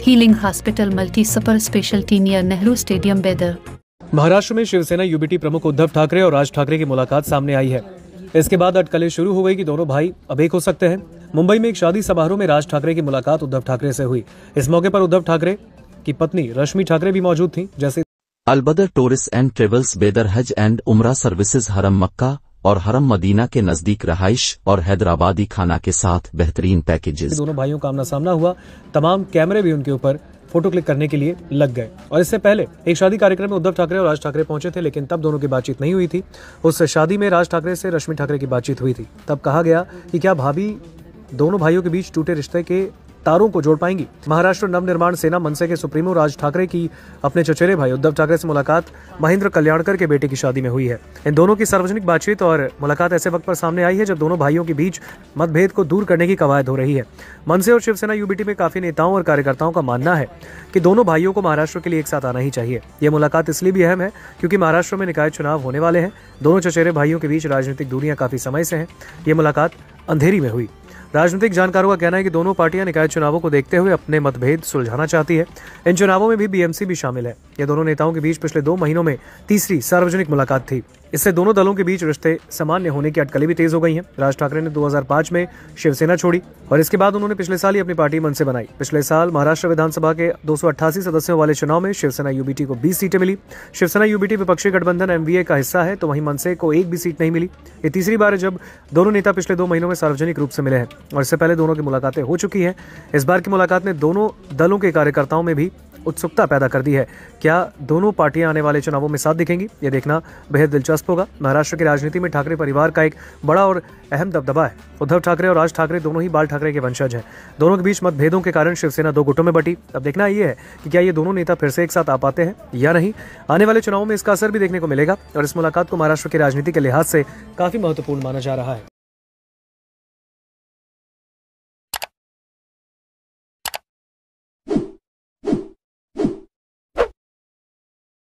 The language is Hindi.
Healing hospital multi super speciality near Nehru stadium बेदर। महाराष्ट्र में शिवसेना यूबीटी प्रमुख उद्धव ठाकरे और राज ठाकरे की मुलाकात सामने आई है। इसके बाद अटकलें शुरू हो गई कि दोनों भाई अब एक हो सकते हैं। मुंबई में एक शादी समारोह में राज ठाकरे की मुलाकात उद्धव ठाकरे से हुई। इस मौके पर उद्धव ठाकरे की पत्नी रश्मि ठाकरे भी मौजूद थी। जैसे अलबदर टूरिस्ट एंड ट्रेवल्स बेदर हज एंड उमरा सर्विसेज हरम मक्का और हरम मदीना के नजदीक रहाइश और हैदराबादी खाना के साथ बेहतरीन पैकेजेस। दोनों भाइयों का आमना सामना हुआ। तमाम कैमरे भी उनके ऊपर फोटो क्लिक करने के लिए लग गए। और इससे पहले एक शादी कार्यक्रम में उद्धव ठाकरे और राज ठाकरे पहुंचे थे, लेकिन तब दोनों की बातचीत नहीं हुई थी। उस शादी में राज ठाकरे से रश्मि ठाकरे की बातचीत हुई थी। तब कहा गया कि क्या भाभी दोनों भाइयों के बीच टूटे रिश्ते के तारों को जोड़ पाएंगी। महाराष्ट्र नवनिर्माण सेना मनसे के सुप्रीमो राज ठाकरे की अपने चचेरे भाई उद्धव ठाकरे से मुलाकात महेंद्र कल्याणकर के बेटे की शादी में हुई है। इन दोनों की सार्वजनिक बातचीत और मुलाकात ऐसे वक्त पर सामने आई है जब दोनों भाइयों के बीच मतभेद को दूर करने की कवायद हो रही है। मनसे और शिवसेना यूबीटी में काफी नेताओं और कार्यकर्ताओं का मानना है कि दोनों भाइयों को महाराष्ट्र के लिए एक साथ आना ही चाहिए। यह मुलाकात इसलिए भी अहम है क्योंकि महाराष्ट्र में निकाय चुनाव होने वाले हैं। दोनों चचेरे भाइयों के बीच राजनीतिक दूरियां काफी समय से हैं। ये मुलाकात अंधेरी में हुई। राजनीतिक जानकारों का कहना है कि दोनों पार्टियां निकाय चुनावों को देखते हुए अपने मतभेद सुलझाना चाहती है। इन चुनावों में भी बीएमसी भी शामिल है। ये दोनों नेताओं के बीच पिछले 2 महीनों में तीसरी सार्वजनिक मुलाकात थी। इससे दोनों दलों के बीच रिश्ते सामान्य होने की अटकलें भी तेज हो गई हैं। राज ठाकरे ने 2005 में शिवसेना छोड़ी और इसके बाद उन्होंने पिछले साल ही अपनी पार्टी मनसे बनाई। पिछले साल महाराष्ट्र विधानसभा के 288 सदस्यों वाले चुनाव में शिवसेना यूबीटी को 20 सीटें मिली। शिवसेना यूबीटी विपक्षी गठबंधन एमवीए का हिस्सा है, तो वहीं मनसे को एक भी सीट नहीं मिली। ये तीसरी बार है जब दोनों नेता पिछले 2 महीनों में सार्वजनिक रूप से मिले हैं और इससे पहले दोनों की मुलाकातें हो चुकी हैं। इस बार की मुलाकात ने दोनों दलों के कार्यकर्ताओं में भी उत्सुकता पैदा कर दी है। क्या दोनों पार्टियां आने वाले चुनावों में साथ दिखेंगी, ये देखना बेहद दिलचस्प होगा। महाराष्ट्र की राजनीति में ठाकरे परिवार का एक बड़ा और अहम दबदबा है। उद्धव ठाकरे और राज ठाकरे दोनों ही बाल ठाकरे के वंशज हैं। दोनों के बीच मतभेदों के कारण शिवसेना 2 गुटों में बटी। अब देखना ये है कि क्या ये दोनों नेता फिर से एक साथ आ पाते हैं या नहीं। आने वाले चुनावों में इसका असर भी देखने को मिलेगा और इस मुलाकात को महाराष्ट्र की राजनीति के लिहाज से काफी महत्वपूर्ण माना जा रहा है।